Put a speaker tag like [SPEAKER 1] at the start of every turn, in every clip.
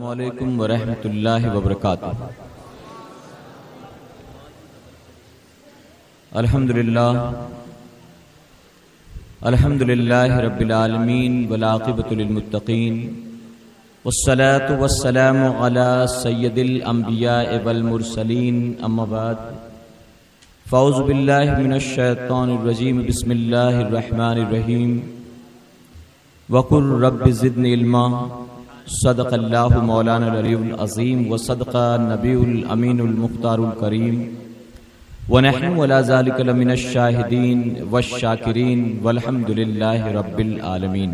[SPEAKER 1] السلام علیکم ورحمۃ اللہ وبرکاتہ۔ الحمد للہ رب العالمین والعاقبۃ للمتقین والصلاة والسلام علی سید الانبیاء والمرسلین، اما بعد فاعوذ باللہ من الشیطان الرجیم، بسم اللہ الرحمن الرحیم۔ وقل رب زدنی علما، صدق اللہ مولانا العلی العظیم وصدق النبی الامین المختار الکریم، ونحن علی ذلک لمن الشاہدین والشاکرین والحمد للہ رب العالمین۔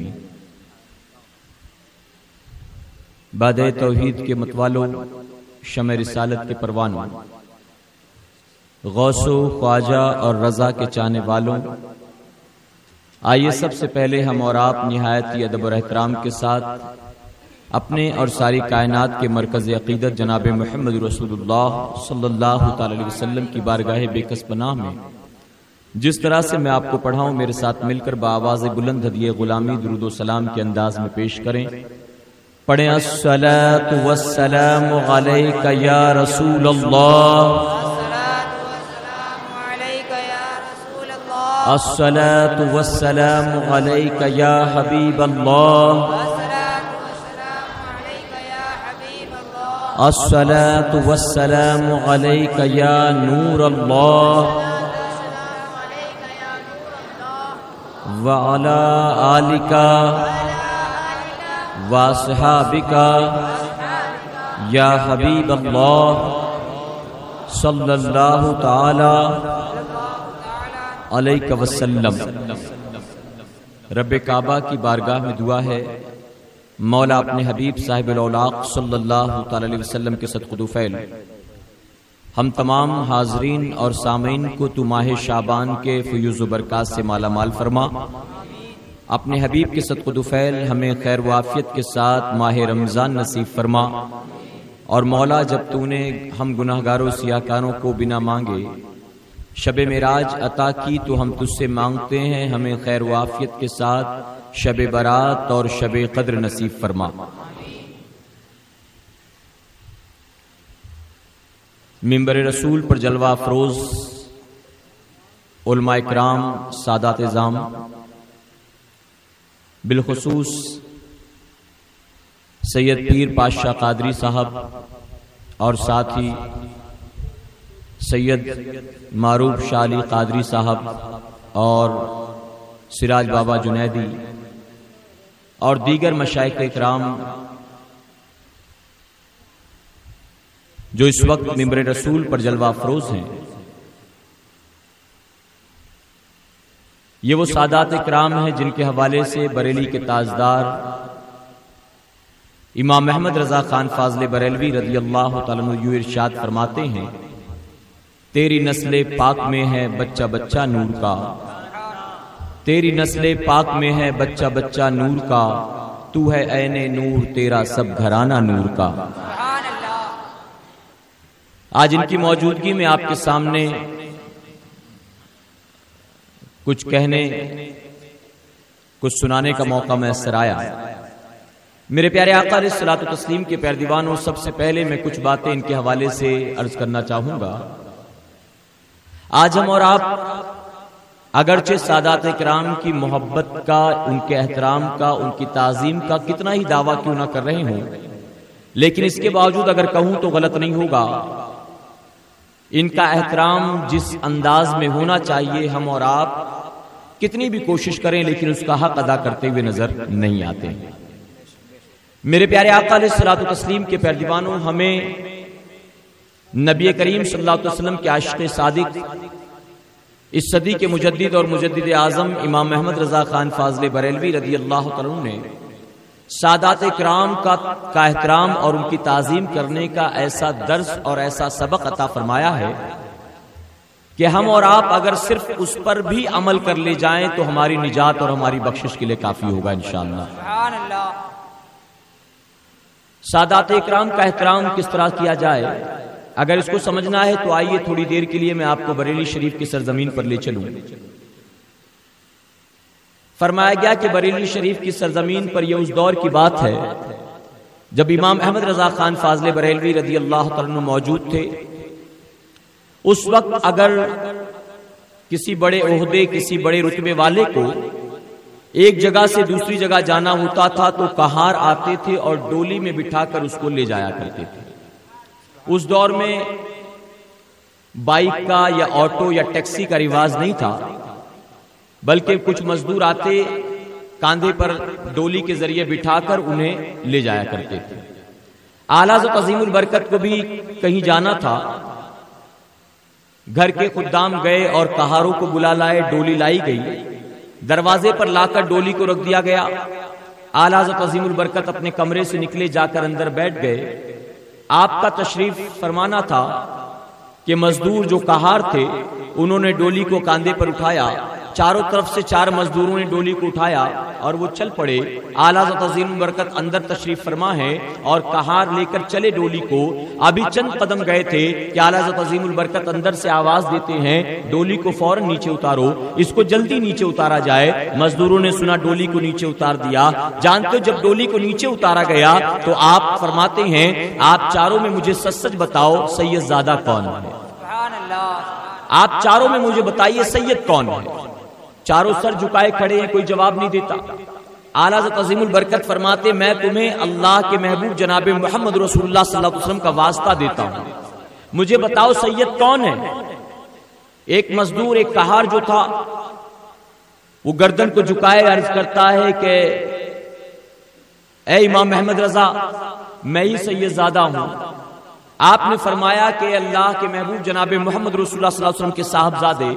[SPEAKER 1] باد توحید کے متوالوں، شمع رسالت کے پروانوں، غوث و خواجہ اور رضا کے چاہنے والوں، آئیے سب سے پہلے ہم اور آپ نہایت ہی ادب اور احترام کے ساتھ اپنے اور ساری کائنات کے مرکز عقیدت جناب محمد رسول اللہ صلی اللہ تعالی علیہ وسلم کی بارگاہ بے کس پناہ میں جس طرح سے میں آپ کو پڑھاؤں میرے ساتھ مل کر بآواز بلند ہدیہ غلامی درود و سلام کے انداز میں پیش کریں۔ پڑھیں الصلاۃ والسلام علیک یا رسول اللہ، الصلاۃ والسلام علیک یا حبیب اللہ، الصلاۃ والسلام علیک یا نور اللہ، وعلی آلک واصحابک یا حبیب اللہ صلی اللہ تعالی علیہ وسلم۔ رب کعبہ کی بارگاہ میں دعا ہے، مولا اپنے حبیب صاحب الاولاق صلی اللہ تعالی علیہ وسلم کے صدقہ دوفیل ہم تمام حاضرین اور سامعین کو تو ماہ شعبان کے فیوز و برکات سے مالا مال فرما۔ اپنے حبیب کے صدقہ دوفیل ہمیں خیر و عافیت کے ساتھ ماہ رمضان نصیب فرما، اور مولا جب تو نے ہم گناہگاروں سیاکاروں کو بنا مانگے شب معراج عطا کی تو ہم تجھ سے مانگتے ہیں ہمیں خیر و عافیت کے ساتھ شب برات اور شب قدر نصیب فرما۔ منبر رسول پر جلوہ افروز علماء اکرام، سادات اعظام، بالخصوص سید پیر پاشا قادری صاحب اور ساتھ ہی سید معروف شاہ علی قادری صاحب اور سراج بابا جنیدی اور دیگر مشائخ اکرام جو اس وقت منبر رسول پر جلوہ افروز ہیں، یہ وہ سادات اکرام ہیں جن کے حوالے سے بریلی کے تاجدار امام احمد رضا خان فاضل بریلوی رضی اللہ تعالیٰ عنہ یوں ارشاد فرماتے ہیں، تیری نسل پاک میں ہے بچہ بچہ نور کا، تیری نسل پاک میں ہے بچہ بچہ نور کا، تو ہے عین نور تیرا سب گھرانہ نور کا۔ آج ان کی موجودگی میں آپ کے سامنے کچھ کہنے کچھ سنانے کا موقع میسر آیا۔ میرے پیارے آقا علیہ الصلوۃ والتسلیم کے پیردیوانوں، سب سے پہلے میں کچھ باتیں ان کے حوالے سے عرض کرنا چاہوں گا۔ آج ہم اور آپ اگرچہ سادات کرام کی محبت کا، ان کے احترام کا، ان کی تعظیم کا کتنا ہی دعویٰ کیوں نہ کر رہے ہوں، لیکن اس کے باوجود اگر کہوں تو غلط نہیں ہوگا، ان کا احترام جس انداز میں ہونا چاہیے ہم اور آپ کتنی بھی کوشش کریں لیکن اس کا حق ادا کرتے ہوئے نظر نہیں آتے۔ میرے پیارے آقا علیہ الصلوۃ والتسلیم کے پیردیوانوں، ہمیں نبی کریم صلی اللہ علیہ وسلم کے عاشق صادق، اس صدی کے مجدد اور مجدد اعظم امام احمد رضا خان فاضل بریلوی رضی اللہ تعالیٰ عنہ نے سادات اکرام کا احترام اور ان کی تعظیم کرنے کا ایسا درس اور ایسا سبق عطا فرمایا ہے کہ ہم اور آپ اگر صرف اس پر بھی عمل کر لے جائیں تو ہماری نجات اور ہماری بخشش کے لیے کافی ہوگا انشاءاللہ۔ سادات اکرام کا احترام کس طرح کیا جائے، اگر اس کو سمجھنا ہے تو آئیے تھوڑی دیر کے لیے میں آپ کو بریلی شریف کی سرزمین پر لے چلوں۔ فرمایا گیا کہ بریلی شریف کی سرزمین پر یہ اس دور کی بات ہے جب امام احمد رضا خان فاضل بریلوی رضی اللہ تعالیٰ عنہ موجود تھے، اس وقت اگر کسی بڑے عہدے کسی بڑے رتبے والے کو ایک جگہ سے دوسری جگہ جانا ہوتا تھا تو کہار آتے تھے اور ڈولی میں بٹھا کر اس کو لے جایا کرتے تھے۔ اس دور میں بائک کا یا آٹو یا ٹیکسی کا رواج نہیں تھا، بلکہ کچھ مزدور آتے کاندھے پر ڈولی کے ذریعے بٹھا کر انہیں لے جایا کرتے تھے۔ اعلیٰ حضرت عظیم البرکت کو بھی کہیں جانا تھا، گھر کے خدام گئے اور کہاروں کو بلا لائے، ڈولی لائی گئی، دروازے پر لا کر ڈولی کو رکھ دیا گیا۔ اعلیٰ حضرت عظیم البرکت اپنے کمرے سے نکلے، جا کر اندر بیٹھ گئے۔ آپ کا تشریف فرمانا تھا کہ مزدور جو کہار تھے انہوں نے ڈولی کو کاندھے پر اٹھایا، چاروں طرف سے 4 مزدوروں نے ڈولی کو اٹھایا اور وہ چل پڑے۔ اعلیٰ حضرت عظیم البرکت اندر تشریف فرما ہے اور کہار لے کر چلے ڈولی کو۔ ابھی چند قدم گئے تھے کہ اعلیٰ حضرت عظیم البرکت اندر سے آواز دیتے ہیں ڈولی کو فوراً نیچے اتارو، اس کو جلدی نیچے اتارا جائے۔ مزدوروں نے سنا، ڈولی کو نیچے اتار دیا۔ جانتے ہو جب ڈولی کو نیچے اتارا گیا تو آپ فرماتے ہیں آپ چاروں میں مجھے سچ سچ بتاؤ سید زادہ کون ہے؟ آپ چاروں میں مجھے بتائیے سید کون ہے؟ چاروں سر جھکائے کھڑے ہیں، کوئی جواب نہیں دیتا۔ اعلیٰ حضرت عظیم البرکت فرماتے میں تمہیں اللہ کے محبوب جناب محمد رسول اللہ صلی اللہ علیہ وسلم کا واسطہ دیتا ہوں، مجھے بتاؤ سید کون ہے؟ ایک مزدور، ایک کہار جو تھا، وہ گردن کو جھکائے عرض کرتا ہے کہ اے امام محمد رضا، میں ہی سید زادہ ہوں۔ آپ نے فرمایا کہ اللہ کے محبوب جناب محمد رسول اللہ صلی اللہ علیہ وسلم کے صاحبزادے،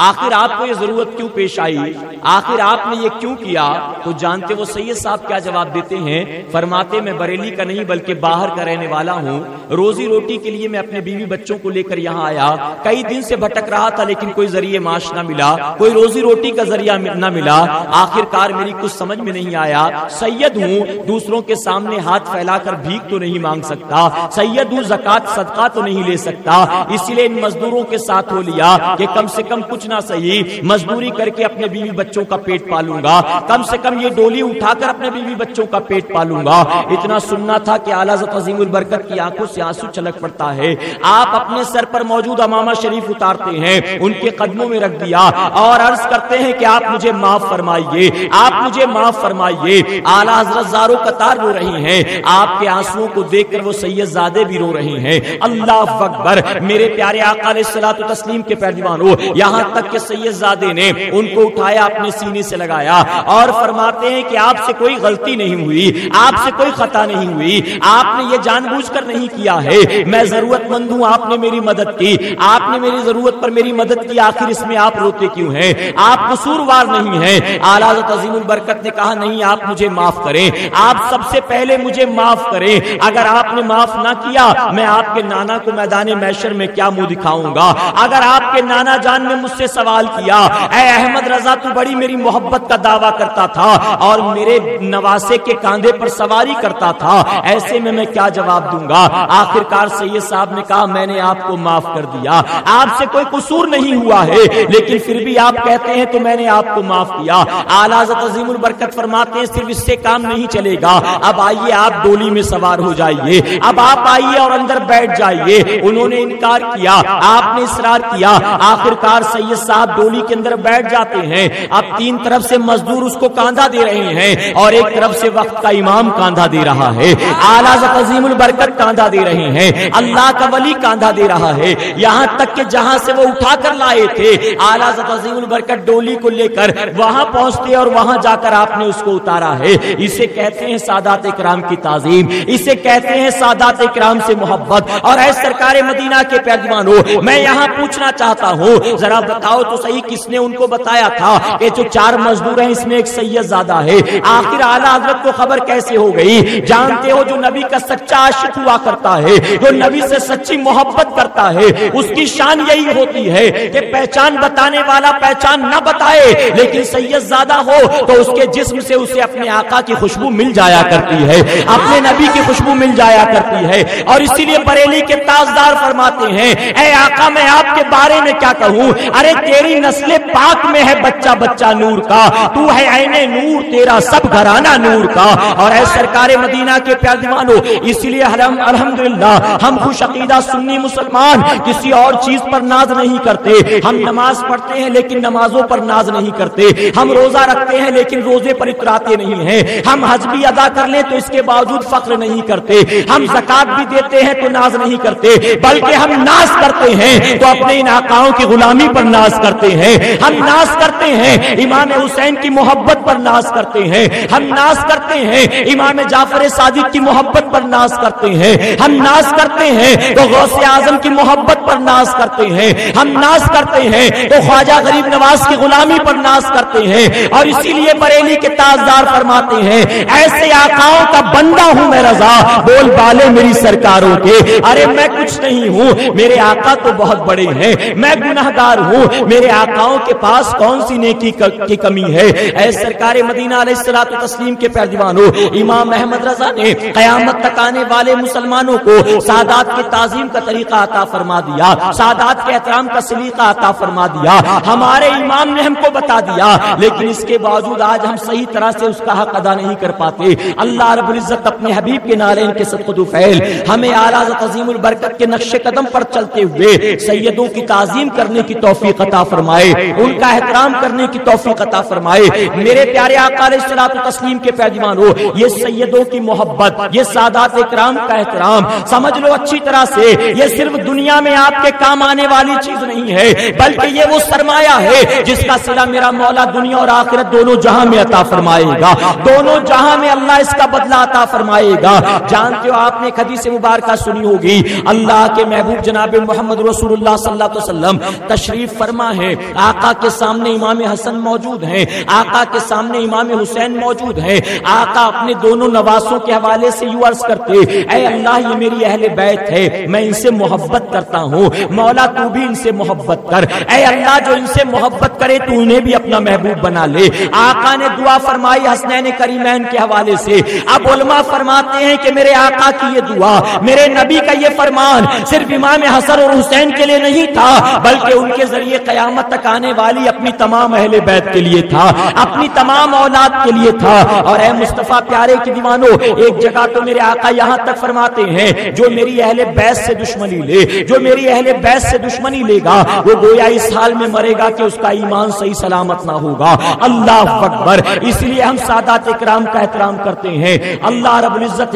[SPEAKER 1] آخر آپ کو یہ ضرورت کیوں پیش آئی؟ آخر آپ نے یہ کیوں کیا؟ تو جانتے وہ سید صاحب کیا جواب دیتے ہیں؟ فرماتے میں بریلی کا نہیں بلکہ باہر کا رہنے والا ہوں، روزی روٹی کے لیے میں اپنے بیوی بچوں کو لے کر یہاں آیا، کئی دن سے بھٹک رہا تھا لیکن کوئی ذریعہ معاش نہ ملا، کوئی روزی روٹی کا ذریعہ نہ ملا، آخر کار میری کچھ سمجھ میں نہیں آیا، سید ہوں، دوسروں کے سامنے ہاتھ پھیلا کر بھیک تو نہیں مانگ سکتا، سید ہوں، زکوٰۃ صدقہ تو نہیں لے سکتا، اسی لیے ان مزدوروں کے ساتھ ہو لیا کہ کم سے کم کچھ نہ صحیح مزدوری کر کے اپنے بیوی بچوں کا پیٹ پالوں گا، کم سے کم یہ ڈولی اٹھا کر اپنے بیوی بچوں کا پیٹ پالوں گا۔ اتنا سننا تھا کہ اعلیٰ حضرت عظیم البرکت کی آنکھوں سے آنسو چھلک پڑتا ہے۔ آپ اپنے سر پر موجود امامہ شریف اتارتے ہیں، ان کے قدموں میں رکھ دیا اور عرض کرتے ہیں کہ آپ مجھے معاف فرمائیے، آپ مجھے معاف فرمائیے۔ اعلیٰ حضرت زارو قطار رو رہی ہیں، آپ کے آنسوؤں کو دیکھ کر وہ سید زادے بھی رو رہے ہیں۔ اللہ اکبر، میرے پیارے آقا علیہ الصلوۃ والتسلیم کے پیروانوں، یہاں تک کہ سید زادے نے ان کو اٹھایا، اپنے سینے سے لگایا اور فرماتے ہیں کہ آپ سے کوئی غلطی نہیں ہوئی، آپ سے کوئی خطا نہیں ہوئی، آپ نے یہ جان بوجھ کر نہیں کیا ہے، میں ضرورت مند ہوں، آپ نے میری مدد کی، آپ نے میری ضرورت پر میری مدد کی، آخر اس میں آپ روتے کیوں ہیں؟ آپ قصوروار نہیں ہیں۔ اعلیٰ حضرت عظیم البرکت نے کہا نہیں، آپ مجھے معاف کریں، آپ سب سے پہلے مجھے معاف کریں، اگر آپ نے معاف نہ کیا میں آپ کے نانا کو میدان محشر میں کیا منہ دکھاؤں گا؟ اگر آپ کے نانا جان نے مجھ سے سوال کیا اے احمد رضا تو بڑی میری محبت کا دعویٰ کرتا تھا اور میرے نواسے کے کاندھے پر سواری کرتا تھا، ایسے میں کیا جواب دوں گا؟ آخر کار سید صاحب نے کہا میں نے آپ کو معاف کر دیا، آپ سے کوئی قصور نہیں ہوا ہے لیکن پھر بھی آپ کہتے ہیں تو میں نے آپ کو معاف کیا۔ اعلیٰ حضرت عظیم البرکت فرماتے ہیں صرف اس سے کام نہیں چلے گا، اب آئیے آپ ڈولی میں سوار ہو جائیے، اب آپ آئیے اور اندر بیٹھ جائیے۔ انہوں نے انکار کیا، آپ نے اصرار کیا، آخر کار سید صاحب ڈولی کے اندر بیٹھ جاتے ہیں۔ اب 3 طرف سے مزدور اس کو کاندھا دے رہے ہیں اور ایک طرف سے وقت کا امام کاندھا دے رہا ہے، اعلیٰ حضرت عظیم البرکت کاندھا دے رہے ہیں، اللہ کا ولی کاندھا دے رہا ہے، یہاں تک کہ جہاں سے وہ اٹھا کر لائے تھے اعلیٰ حضرت عظیم البرکت ڈولی کو لے کر وہاں پہنچتے اور وہاں جا کر آپ نے اس کو اتارا ہے۔ اسے کہتے ہیں سادات اکرام کی تعظیم، اسے کہتے ہیں سادات اکرام سے محبت۔ اور اے سرکار مدینہ کے پیروانوں، میں یہاں پوچھنا چاہتا ہوں ذرا بتاؤ تو صحیح کس نے ان کو بتایا تھا کہ جو 4 مزدور ہیں اس میں ایک سید زادہ ہے؟ آخر اعلیٰ حضرت کو خبر کیسے ہو گئی؟ جانتے ہو جو نبی کا سچا عاشق ہوا کرتا ہے، جو نبی سے سچی محبت کرتا ہے، اس کی شان یہی ہوتی ہے کہ پہچان بتانے والا پہچان نہ بتائے لیکن سید زادہ ہو تو اس کے جسم سے اسے اپنے آقا کی خوشبو مل جایا کرتی ہے، اپنے نبی کی خوشبو مل جایا کرتی ہے۔ اور اسی لیے بریلی کے تاجدار فرماتے ہیں اے آقا میں آپ کے بارے میں کیا کہوں، ارے تیری نسل پاک میں ہے بچہ بچہ نور کا، تو ہے عین نور، تیرا سب گھرانہ نور کا۔ اور اے سرکار مدینہ کے پیارے دیوانوں، اس لیے الحمدللہ ہم خوش عقیدہ سنی مسلمان کسی اور چیز پر ناز نہیں کرتے۔ ہم نماز پڑھتے ہیں لیکن نمازوں پر ناز نہیں کرتے، ہم روزہ رکھتے ہیں لیکن روزے پر اتراتے نہیں ہیں، ہم حج بھی ادا کر لیں تو اس کے باوجود فخر نہیں کرتے، ہم زکات بھی دیتے ہیں تو ناز نہیں کرتے، بلکہ ہم ناز کرتے ہیں تو اپنے ان آقاؤں کی غلامی پر ناز کرتے ہیں، ہم ناز کرتے ہیں امام حسین کی محبت پر ناز کرتے ہیں، ہم ناز کرتے ہیں امام جعفر صادق کی محبت پر ناز کرتے ہیں، ہم ناز کرتے ہیں تو غوث اعظم کی محبت پر ناز کرتے ہیں، ہم ناز کرتے ہیں تو خواجہ غریب نواز کی غلامی پر ناز کرتے ہیں۔ اور اسی لیے بریلی کے تاجدار فرماتے ہیں ایسے آقاؤں کا بندہ ہوں میں رضا، بول بالے میری سرکاروں کے، ارے میں کچھ نہیں ہوں، میرے آقا تو بہت بڑے ہیں، میں گناہگار ہوں، میرے آقاؤں کے پاس کون سی نیکی کی کمی ہے۔ اے سرکار مدینہ علیہ الصلوۃ والتسلیم کے پیارے دیوانوں، امام احمد رضا نے قیامت تک آنے والے مسلمانوں کو سادات کی تعظیم کا طریقہ عطا فرما دیا، سادات کے احترام کا سلیقہ عطا فرما دیا، ہمارے امام نے ہم کو بتا دیا، لیکن اس کے باوجود آج ہم صحیح طرح سے اس کا حق ادا نہیں کر پاتے۔ اللہ رب العزت اپنے حبیب کے نالین کے صدقہ دوفیل ہمیں اعلیٰ عظیم البرکت کے نقش قدم پر چلتے ہوئے سیدوں کی تعظیم کرنے کی توفیق عطا فرمائے، ان کا احترام کرنے کی توفیق عطا فرمائے۔ میرے پیارے آقا علیہ الصلوۃ والتسلیم کے پیارے دیوانوں، یہ سیدوں کی محبت، یہ سادات اکرام کا احترام سمجھ لو اچھی طرح سے، یہ صرف دنیا میں آپ کے کام آنے والی چیز نہیں ہے، بلکہ یہ وہ سرمایہ ہے جس کا صلہ میرا مولا دنیا اور آخرت دونوں جہاں میں عطا فرمائے گا، دونوں جہاں میں اللہ اس کا بدلہ عطا فرمائے گا۔ جانتے ہو آپ نے ایک حدیث مبارکہ سنی ہوگی، اللہ کے محبوب جناب محمد رسول اللہ صلی اللہ علیہ وسلم تشریف فرما ہے، آقا کے سامنے امام حسن موجود ہیں، آقا کے سامنے امام حسین موجود ہیں، آقا اپنے دونوں نواسوں کے حوالے سے یوں عرض کرتے، اے اللہ یہ میری اہل بیت ہے، میں ان سے محبت کرتا ہوں، مولا تو بھی ان سے محبت کر، اے اللہ جو ان سے محبت کرے تو انہیں بھی اپنا محبوب بنا لے۔ آقا نے دعا فرمائی حسنین کریمین کے حوالے سے۔ اب علماء فرماتے ہیں کہ میرے آقا کی یہ دعا، میرے نبی کا یہ فرمان صرف امام حسن اور حسین کے لیے نہیں تھا، بلکہ ان کے ذریعے قیامت تک آنے والی اپنی تمام اہل بیت کے لیے تھا، اپنی تمام اولاد کے لیے تھا۔ اور اے مصطفیٰ پیارے کی دیوانوں، ایک جگہ تو میرے آقا یہاں تک فرماتے ہیں جو میری اہل بیت سے دشمنی لے، جو میری اہل بیت سے دشمنی لے گا وہ گویا اس حال میں مرے گا کہ اس کا ایمان صحیح سلامت نہ ہوگا۔ اللہ اکبر۔ اس لیے ہم سادات اکرام کا احترام کرتے ہیں، اللہ رب العزت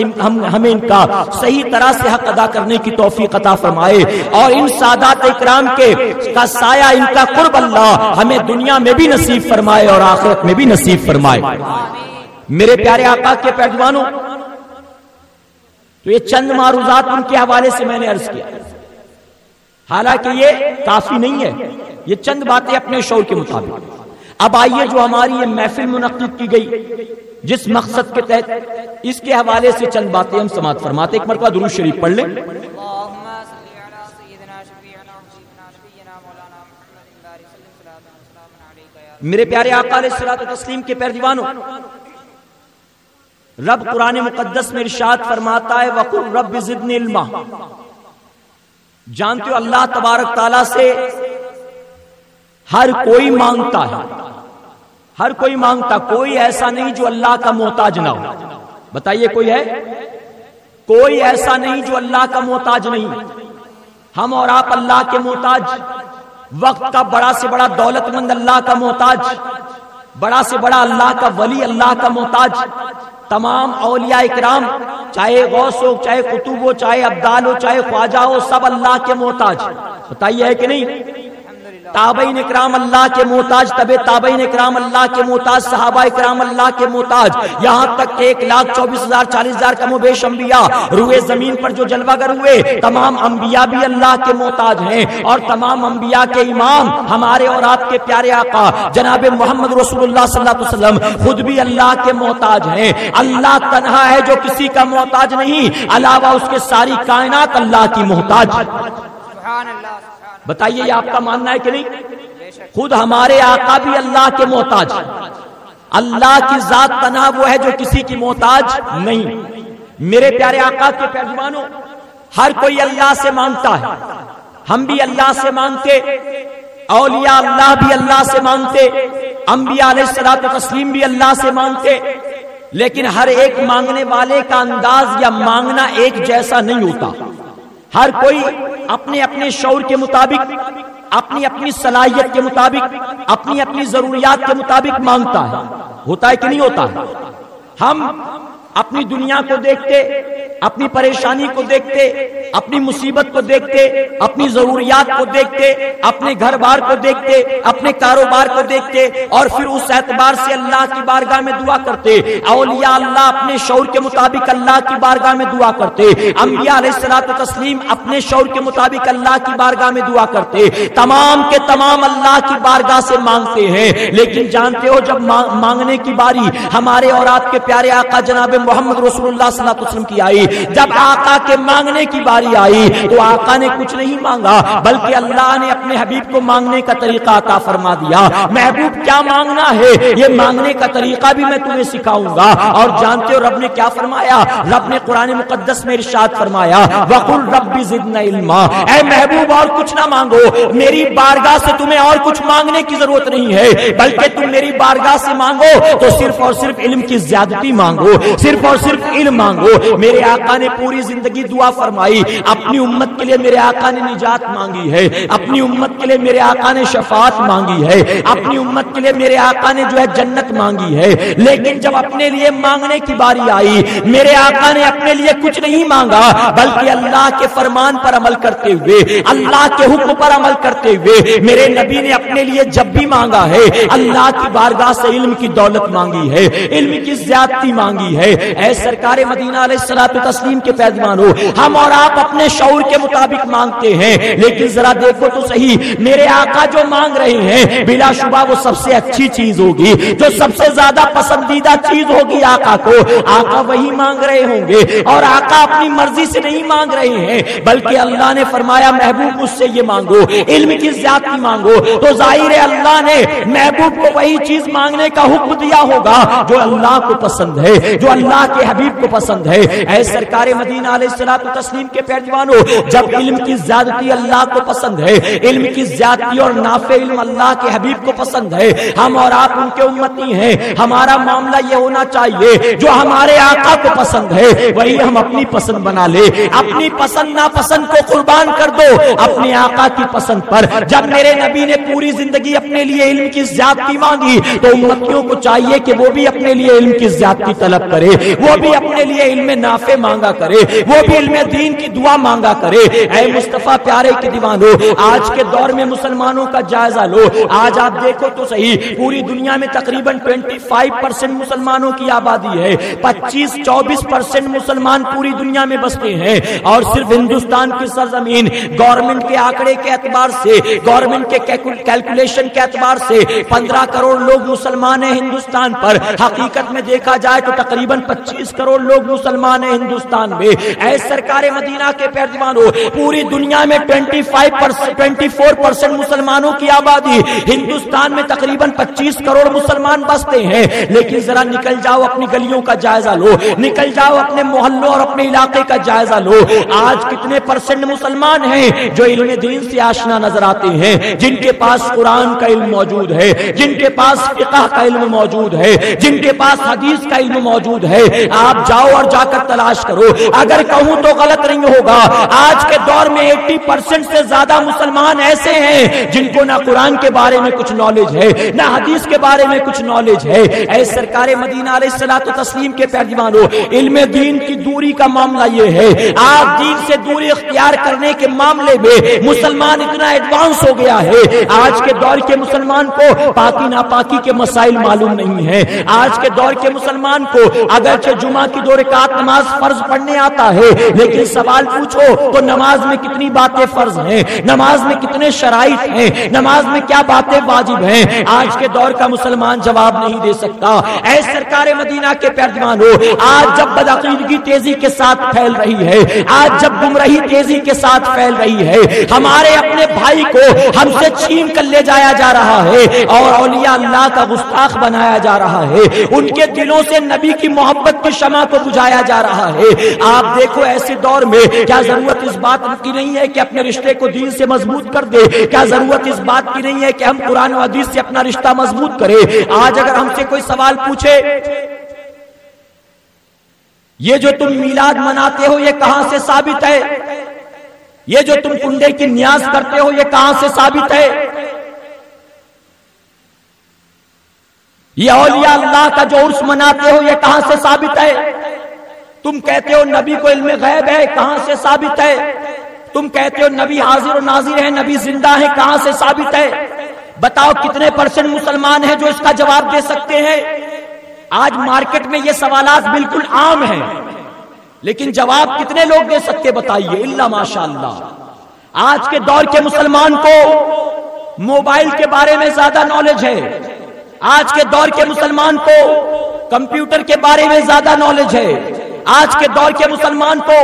[SPEAKER 1] ہمیں ان کا صحیح طرح سے حق ادا کرنے کی توفیق عطا فرمائے، اور ان سادات اکرام کے کا سایہ، ان کا قرب اللہ ہمیں دنیا میں بھی نصیب فرمائے اور آخرت میں بھی نصیب فرمائے۔ میرے پیارے آقا کے پیروانوں، تو یہ چند معروضات ان کے حوالے سے میں نے عرض کیا، حالانکہ یہ کافی نہیں ہے، یہ چند باتیں اپنے شعور کے مطابق۔ اب آئیے جو ہماری یہ محفل منعقد کی گئی جس مقصد کے تحت، اس کے حوالے سے چند باتیں ہم سماعت فرماتے۔ ایک مرتبہ درود شریف پڑھ لیں۔ میرے پیارے آقا علیہ الصلوۃ والتسلیم کے پیارے دیوانوں، رب قرآن مقدس میں ارشاد فرماتا ہے وَقُلْ رَبِّ زِدْنِي عِلْمًا۔ جانتے ہو اللہ تبارک تعالیٰ سے ہر کوئی مانگتا ہے، ہر کوئی مانگتا، کوئی ایسا نہیں جو اللہ کا محتاج نہ ہو۔ بتائیے کوئی ہے؟ کوئی ایسا نہیں جو اللہ کا محتاج نہیں۔ ہم اور آپ اللہ کے محتاج، وقت کا بڑا سے بڑا دولت مند اللہ کا محتاج، بڑا سے بڑا اللہ کا ولی اللہ کا محتاج، تمام اولیاء اکرام چاہے غوث ہو، چاہے قطب ہو، چاہے ابدال ہو، چاہے خواجہ ہو، سب اللہ کے محتاج۔ بتائیے ہے کہ نہیں؟ تابعین اکرام اللہ کے محتاج، تبع تابعین اکرام اللہ کے محتاج، صحابہ اکرام اللہ کے محتاج، یہاں تک 1,24,000 40,000 کم و بیش انبیاء روئے زمین پر جو جلوہ گر ہوئے، تمام انبیاء بھی اللہ کے محتاج ہیں، اور تمام انبیاء کے امام ہمارے اور آپ کے پیارے آقا جناب محمد رسول اللہ صلی اللہ علیہ وسلم خود بھی اللہ کے محتاج ہیں۔ اللہ تنہا ہے جو کسی کا محتاج نہیں، علاوہ اس کے ساری کائنات اللہ کی محتاج۔ سبحان اللہ۔ بتائیے یہ آپ کا ماننا ہے کہ نہیں؟ خود ہمارے آقا بھی اللہ کے محتاج، اللہ کی ذات تنہا وہ ہے جو کسی کی محتاج نہیں۔ میرے پیارے آقا کے پیروانوں، ہر کوئی اللہ سے مانگتا ہے، ہم بھی اللہ سے مانگتے، اولیاء اللہ بھی اللہ سے مانگتے، انبیاء علیہ الصلوۃ والتسلیم بھی اللہ سے مانگتے، لیکن ہر ایک مانگنے والے کا انداز یا مانگنا ایک جیسا نہیں ہوتا. ہر کوئی اپنے اپنے شعور کے مطابق، اپنی اپنی صلاحیت کے مطابق، اپنی اپنی ضروریات کے مطابق مانگتا ہے. ہوتا ہے کہ نہیں ہوتا ہے؟ ہم اپنی دنیا کو دیکھتے، اپنی پریشانی کو دیکھتے، اپنی مصیبت کو دیکھتے، اپنی ضروریات کو دیکھتے، اپنے گھر بار کو دیکھتے، اپنے کاروبار کو دیکھتے، اور پھر اس اعتبار سے اللہ کی بارگاہ میں دعا کرتے. اولیاء اللہ اپنے شعور کے مطابق اللہ کی بارگاہ میں دعا کرتے، انبیاء علیہ الصلوۃ والتسلیم اپنے شعور کے مطابق اللہ کی بارگاہ میں دعا کرتے. تمام کے تمام اللہ کی بارگاہ سے مانگتے ہیں. لیکن جانتے ہو جب مانگنے کی باری ہمارے اور آپ کے پیارے آقا جناب محمد رسول اللہ صلی اللہ علیہ وسلم کی آئی، جب آقا کے مانگنے کی باری آئی تو آقا نے کچھ نہیں مانگا، بلکہ اللہ نے اپنے حبیب کو مانگنے کا طریقہ عطا فرما دیا. محبوب کیا مانگنا ہے یہ مانگنے کا طریقہ بھی میں تمہیں سکھاؤں گا. اور جانتے ہو رب نے کیا فرمایا؟ رب نے قرآن مقدس میں ارشاد فرمایا وَقُلْ رَبِّ زِدْنَا عِلْمًا، اے محبوب اور کچھ نہ مانگو، میری بارگاہ سے تمہیں اور کچھ مانگنے کی ضرورت نہیں ہے، بلکہ تم میری بارگاہ سے مانگو تو صرف اور صرف علم کی زیادتی مانگو، صرف اور صرف علم مانگو. میرے آقا نے پوری زندگی دعا فرمائی، اپنی امت کے لیے میرے آقا نے نجات مانگی ہے، اپنی امت کے لیے میرے آقا نے شفاعت مانگی ہے، اپنی امت کے لیے میرے آقا نے جو ہے جنت مانگی ہے. لیکن جب اپنے لیے مانگنے کی باری آئی میرے آقا نے اپنے لیے کچھ نہیں مانگا، بلکہ اللہ کے فرمان پر عمل کرتے ہوئے، اللہ کے حکم پر عمل کرتے ہوئے میرے نبی نے اپنے لیے جب بھی مانگا ہے اللہ کی بارگاہ سے علم کی دولت مانگی ہے، علم کی زیادتی مانگی ہے. اے سرکار مدینہ علیہ الصلوۃ والتسلیم کے پیغمبروں، ہم اور آپ اپنے شعور کے مطابق مانگتے ہیں، لیکن ذرا دیکھو تو صحیح میرے آقا جو مانگ رہے ہیں بلا شبہ وہ سب سے اچھی چیز ہوگی، جو سب سے زیادہ پسندیدہ چیز ہوگی آقا کو، آقا وہی مانگ رہے ہوں گے. اور آقا اپنی مرضی سے نہیں مانگ رہے ہیں، بلکہ اللہ نے فرمایا محبوب مجھ سے یہ مانگو، علم کی زیادتی مانگو. تو ظاہر ہے اللہ نے محبوب کو وہی چیز مانگنے کا حکم دیا ہوگا جو اللہ کو پسند ہے، جو اللہ کے حبیب کو پسند ہے. اے سرکار مدینہ علیہ الصلوۃ والتسلیم کے پیروانوں، جب علم کی زیادتی اللہ کو پسند ہے، علم کی زیادتی اور نافع علم اللہ کے حبیب کو پسند ہے، ہم اور آپ ان کے امتی ہیں. ہمارا معاملہ یہ ہونا چاہیے جو ہمارے آقا کو پسند ہے وہی ہم اپنی پسند بنا لے. اپنی پسند ناپسند کو قربان کر دو اپنے آقا کی پسند پر. جب میرے نبی نے پوری زندگی اپنے لیے علم کی زیادتی مانگی تو امتیوں کو چاہیے کہ وہ بھی اپنے لیے علم کی زیادتی طلب کرے، وہ بھی اپنے لیے علم نافع مانگا کرے، وہ بھی علم دین کی دعا مانگا کرے. اے مصطفیٰ پیارے کے دیوانوں، آج کے دور میں مسلمانوں کا جائزہ لو. آج آپ دیکھو تو صحیح پوری دنیا میں تقریباً 25% مسلمانوں کی آبادی ہے، 25-24% مسلمان پوری دنیا میں بستے ہیں. اور صرف ہندوستان کی سرزمین گورنمنٹ کے آنکڑے کے اعتبار سے، گورنمنٹ کے کیلکولیشن کے اعتبار سے 15 کروڑ لوگ مسلمان ہیں ہندوستان پر. حقیقت میں دیکھا جائے تو تقریباً 25 کروڑ لوگ مسلمان ہیں ہندوستان میں. اے سرکار مدینہ کے پیروانوں، پوری دنیا میں 24% مسلمانوں کی آبادی، ہندوستان میں تقریباً 25 کروڑ مسلمان بستے ہیں. لیکن ذرا نکل جاؤ اپنی گلیوں کا جائزہ لو، نکل جاؤ اپنے محلوں اور اپنے علاقے کا جائزہ لو. آج کتنے % مسلمان ہیں جو علم دین سے آشنا نظر آتے ہیں، جن کے پاس قرآن کا علم موجود ہے، جن کے پاس فقہ کا علم موجود ہے، جن کے پاس حدیث کا علم موجود ہے. آپ جاؤ اور جا کر تلاش کرو. اگر کہوں تو غلط نہیں ہوگا، آج کے دور میں 80% سے زیادہ مسلمان ایسے ہیں جن کو نہ قرآن کے بارے میں کچھ نالج ہے، نہ حدیث کے بارے میں کچھ نالج ہے. اے سرکار مدینہ علیہ الصلوۃ والتسلیم کے پیروانوں، علم دین کی دوری کا معاملہ یہ ہے، آج دین سے دوری اختیار کرنے کے معاملے میں مسلمان اتنا ایڈوانس ہو گیا ہے. آج کے دور کے مسلمان کو پاکی ناپاکی کے مسائل معلوم نہیں ہیں. آج کے دور کے مسلمان کو اگرچہ جمعہ کی 2 رکعت نماز فرض پڑھنے آتا ہے، لیکن سوال پوچھو تو نماز میں کتنی باتیں فرض ہیں، نماز میں کتنے شرائط ہیں، نماز میں کیا باتیں واجب ہیں، آج کے دور کا مسلمان جواب نہیں دے سکتا. اے سرکار مدینہ کے پیروانوں، آج جب بدعقیدگی تیزی کے ساتھ پھیل رہی ہے، آج جب گمراہی تیزی کے ساتھ پھیل رہی ہے، ہمارے اپنے بھائی کو ہم سے چھین کر لے جایا جا رہا ہے اور اولیاء اللہ کا گستاخ بنایا جا رہا ہے، ان کے دلوں سے نبی کی محبت کی شمع کو بجھایا جا رہا ہے. آپ دیکھو ایسے دور میں
[SPEAKER 2] کیا ضرورت اس بات کی نہیں ہے کہ اپنے رشتے کو دین سے مضبوط کر دے؟ کیا ضرورت اس بات کی نہیں ہے کہ ہم قرآن و حدیث سے اپنا رشتہ مضبوط کریں؟ آج اگر ہم سے کوئی سوال پوچھے یہ جو تم میلاد مناتے ہو یہ کہاں سے ثابت ہے؟ یہ جو تم کنڈے کی نیاز کرتے ہو یہ کہاں سے ثابت ہے؟ یہ اولیاء اللہ کا جو عرس مناتے ہو یہ کہاں سے ثابت ہے؟ تم کہتے ہو نبی کو علم غیب ہے، کہاں سے ثابت ہے؟ تم کہتے ہو نبی حاضر و ناظر ہے، نبی زندہ ہے، کہاں سے ثابت ہے؟ بتاؤ کتنے % مسلمان ہیں جو اس کا جواب دے سکتے ہیں؟ آج مارکیٹ میں یہ سوالات بالکل عام ہیں، لیکن جواب کتنے لوگ دے سکتے بتائیے؟ اللہ ماشاءاللہ۔ آج کے دور کے مسلمان کو موبائل کے بارے میں زیادہ نالج ہے، آج کے دور کے مسلمان کو کمپیوٹر کے بارے میں زیادہ نالج ہے، آج کے دور کے مسلمان کو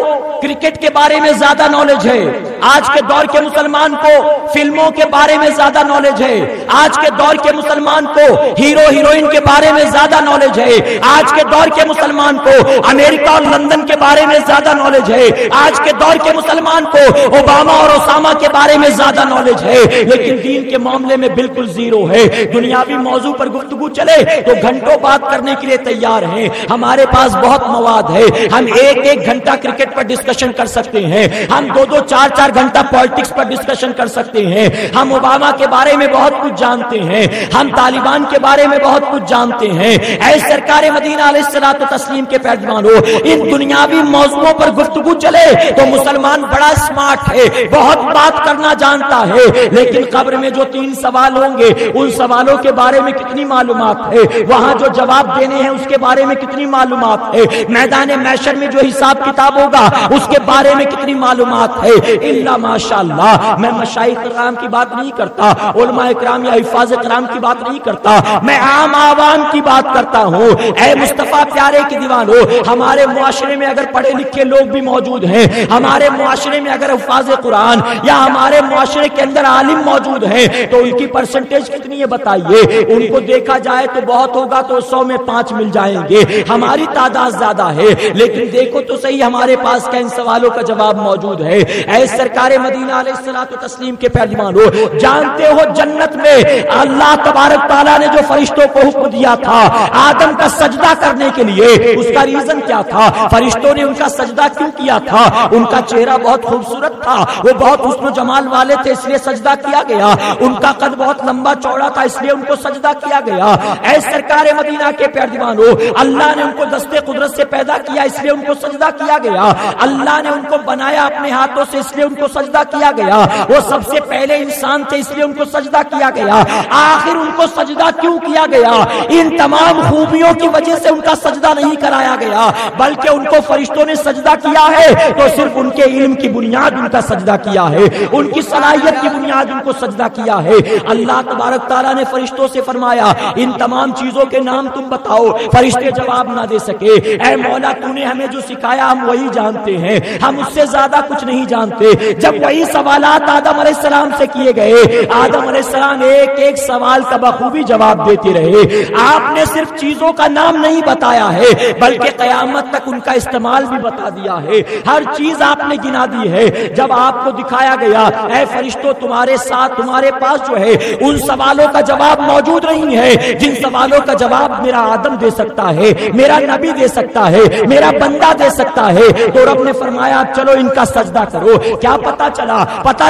[SPEAKER 2] کرکٹ کے بارے میں زیادہ نالج ہے، آج کے دور کے مسلمان کو فلموں کے بارے میں زیادہ نالج ہے، آج کے دور کے مسلمان کو ہیرو ہیروئن کے بارے میں زیادہ نالج ہے، آج کے دور کے مسلمان کو امریکہ اور لندن کے بارے میں زیادہ نالج ہے، آج کے دور کے مسلمان کو اوباما اور اسامہ کے بارے میں زیادہ نالج ہے، لیکن دین کے معاملے میں بالکل زیرو ہے۔ دنیاوی موضوع پر گفتگو چلے تو گھنٹوں بات کرنے کے لیے تیار ہیں، ہمارے پاس بہت مواد ہے، ہم ایک گھنٹہ کرکٹ پر ڈسکشن کر سکتے ہیں، ہم 2 4 گھنٹہ پالیٹکس پر ڈسکشن کر سکتے ہیں، ہم اوباما کے بارے میں بہت کچھ جانتے ہیں، ہم طالبان کے بارے میں بہت کچھ جانتے ہیں۔ اے سرکار مدینہ علیہ الصلوۃ والتسلیم کے پیروانوں، ان دنیاوی موضوعوں پر گفتگو چلے تو مسلمان بڑا اسمارٹ ہے، بہت بات کرنا جانتا ہے، لیکن قبر میں جو 3 سوال ہوں گے ان سوالوں کے بارے میں کتنی معلومات ہے، وہاں جو جواب دینے ہیں اس کے بارے میں کتنی معلومات ہے، میدان محشر میں جو حساب کتاب ہوگا اس کے بارے میں کتنی معلومات ہے۔ اللہ ماشاءاللہ، میں مشائخ کرام کی بات نہیں کرتا، علماء کرام یا حفاظ کرام کی بات نہیں کرتا، میں عام عوام کی بات کرتا ہوں۔ اے مصطفیٰ پیارے کی دیوانوں، ہمارے معاشرے میں اگر پڑھے لکھے لوگ بھی موجود ہیں، ہمارے معاشرے میں اگر حفاظ قرآن یا ہمارے معاشرے کے اندر عالم موجود ہیں تو ان کی پرسنٹیج کتنی ہے بتائیے؟ ان کو دیکھا جائے تو بہت ہوگا تو 100 میں 5 مل جائیں گے، ہماری تعداد زیادہ ہے، لیکن دیکھو تو صحیح ہمارے پاس کیا ان سوالوں کا جواب موجود ہے؟ اے سرکار مدینہ علیہ الصلوۃ والتسلیم کے پیروانوں، جانتے ہو جنت میں اللہ تبارک تعالیٰ نے جو فرشتوں کو حکم دیا تھا آدم کا سجدہ کرنے کے لیے، اس کا ریزن کیا تھا؟ فرشتوں نے ان کا سجدہ کیوں کیا تھا؟ ان کا چہرہ بہت خوبصورت تھا، وہ بہت حسن و جمال والے تھے اس لیے سجدہ کیا گیا، ان کا قد بہت لمبا چوڑا تھا اس لیے ان کو سجدہ کیا گیا۔ اے سرکار مدینہ کے پیروانوں، اللہ نے ان کو دستے قدرت سے پیدا کیا اس لیے ان کو سجدہ کیا گیا، اللہ نے ان کو بنایا اپنے ہاتھوں سے اس لیے ان کو سجدہ کیا گیا، وہ سب سے پہلے انسان تھے اس لیے ان کو سجدہ کیا گیا۔ آخر ان کو سجدہ کیوں کیا گیا؟ ان تمام خوبیوں کی وجہ سے ان کا سجدہ نہیں کرایا گیا، بلکہ ان کو فرشتوں نے سجدہ کیا ہے تو صرف ان کے علم کی بنیاد ان کا سجدہ کیا ہے، ان کی صلاحیت کی بنیاد ان کو سجدہ کیا ہے۔ اللہ تبارک تعالیٰ نے فرشتوں سے فرمایا ان تمام چیزوں کے نام تم بتاؤ، فرشتے جواب نہ دے سکے۔ اے مولا تو نے ہمیں جو سکھایا ہم وہی جانتے ہیں، ہم اس سے زیادہ کچھ نہیں جانتے۔ جب وہی سوالات آدم علیہ السلام سے کیے گئے، آدم علیہ السلام ایک سوال کا بخوبی جواب دیتے رہے، آپ نے صرف چیزوں کا نام نہیں بتایا ہے بلکہ قیامت تک ان کا استعمال بھی بتا دیا ہے، ہر چیز آپ نے گنا دی ہے۔ جب آپ کو دکھایا گیا اے فرشتوں تمہارے ساتھ تمہارے پاس جو ہے ان سوالوں کا جواب موجود نہیں ہے جن سوالوں کا جواب میرا آدم دے سکتا ہے، میرا نبی دے سکتا ہے، میرا بندہ دے سکتا ہے، تو رب نے فرمایا چلو ان کا سجدہ کرو۔ کیا پتا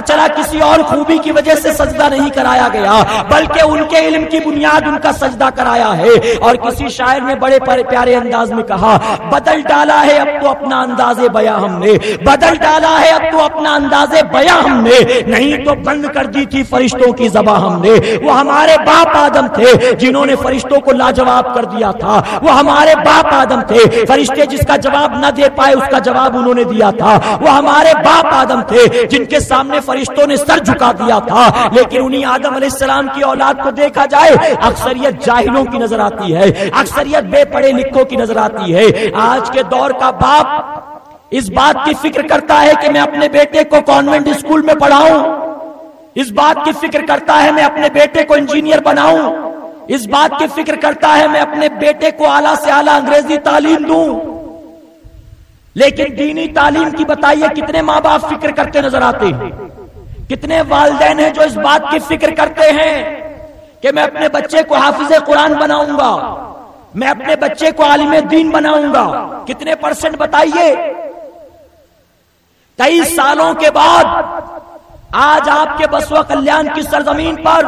[SPEAKER 2] چلا کسی اور خوبی کی وجہ سے سجدہ نہیں کرایا گیا بلکہ ان کے علم کی بنیاد ان کا سجدہ کرایا ہے۔ اور کسی شاعر نے بڑے پیارے انداز میں کہا بدل ڈالا ہے اب تو اپنا انداز بیاں ہم نے، بدل ڈالا ہے اب تو اپنا انداز بیاں ہم نے، نہیں تو بند کر دی تھی فرشتوں کی زباں ہم نے۔ وہ ہمارے باپ آدم تھے جنہوں نے فرشتوں کو لاجواب کر دیا تھا، وہ ہمارے باپ آدم تھے، فرشتے جس کا جواب نہ دے پائے اس کا جواب انہوں نے دیا تھا، وہ ہمارے باپ آدم تھے جن کے سامنے فرشتوں نے سر جھکا دیا تھا۔ لیکن انہی آدم علیہ السلام کی اولاد کو دیکھا جائے اکثریت جاہلوں کی نظر آتی ہے، اکثریت بے پڑھے لکھوں کی نظر آتی ہے۔ آج کے دور کا باپ اس بات کی فکر کرتا ہے کہ میں اپنے بیٹے کو کانوینٹ اسکول میں پڑھاؤں، اس بات کی فکر کرتا ہے میں اپنے بیٹے کو انجینئر بناؤں، اس بات کی فکر کرتا ہے میں اپنے بیٹے کو اعلیٰ سے اعلیٰ انگریزی تعلیم دوں۔ لیکن دینی تعلیم کی بتائیے کتنے ماں باپ فکر کرتے نظر آتے ہیں؟ کتنے والدین ہیں جو اس بات کی فکر کرتے ہیں کہ میں اپنے بچے کو حافظ قرآن بناؤں گا، میں اپنے بچے کو عالم دین بناؤں گا؟ کتنے پرسنٹ بتائیے؟ 23 سالوں کے بعد آج آپ کے بسوا کلیان کی سرزمین پر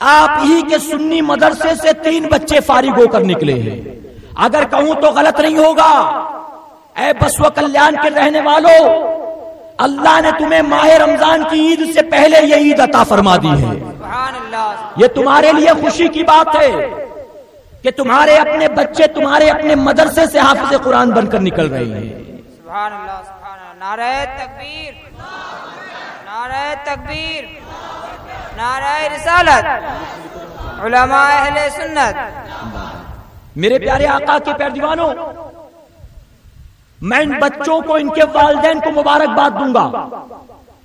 [SPEAKER 2] آپ ہی کے سنی مدرسے سے 3 بچے فارغ ہو کر نکلے ہیں۔ اگر کہوں تو غلط نہیں ہوگا، اے بسوا کلیان کے رہنے والوں، اللہ نے تمہیں ماہ رمضان کی عید سے پہلے یہ عید عطا فرما دی ہے۔ یہ تمہارے لیے خوشی کی بات ہے کہ تمہارے اپنے بچے تمہارے اپنے مدرسے سے حافظ قرآن بن کر نکل رہے ہیں۔
[SPEAKER 3] سبحان اللہ، سبحان اللہ، نعرہ تکبیر، نعرہ تکبیر، نعرہ رسالت، علماء اہل سنت۔
[SPEAKER 2] میرے پیارے آقا کے پیروانوں، میں ان بچوں کو، ان کے والدین کو مبارکباد دوں گا،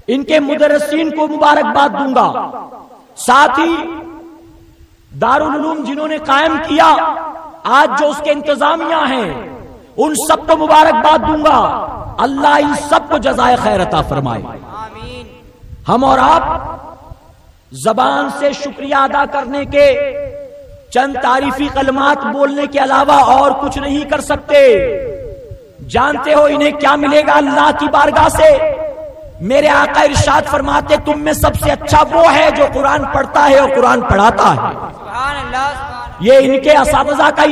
[SPEAKER 2] ان کے مدرسین کو مبارکباد دوں گا، ساتھ ہی دارالعلوم جنہوں نے قائم کیا، آج جو اس کے انتظامیہ ہیں، ان سب کو مبارکباد دوں گا۔ اللہ ان سب کو جزائے خیر عطا فرمائے۔
[SPEAKER 3] آمین۔
[SPEAKER 2] ہم اور آپ زبان سے شکریہ ادا کرنے کے، چند تعریفی کلمات بولنے کے علاوہ اور کچھ نہیں کر سکتے۔ جانتے ہو انہیں کیا ملے گا اللہ کی بارگاہ سے؟ میرے آقا ارشاد فرماتے تم میں سب سے اچھا وہ ہے جو قرآن پڑھتا ہے اور قرآن پڑھاتا ہے۔
[SPEAKER 3] سبحان اللہ، سبحان اللہ۔
[SPEAKER 2] یہ ان کے اساتذہ کا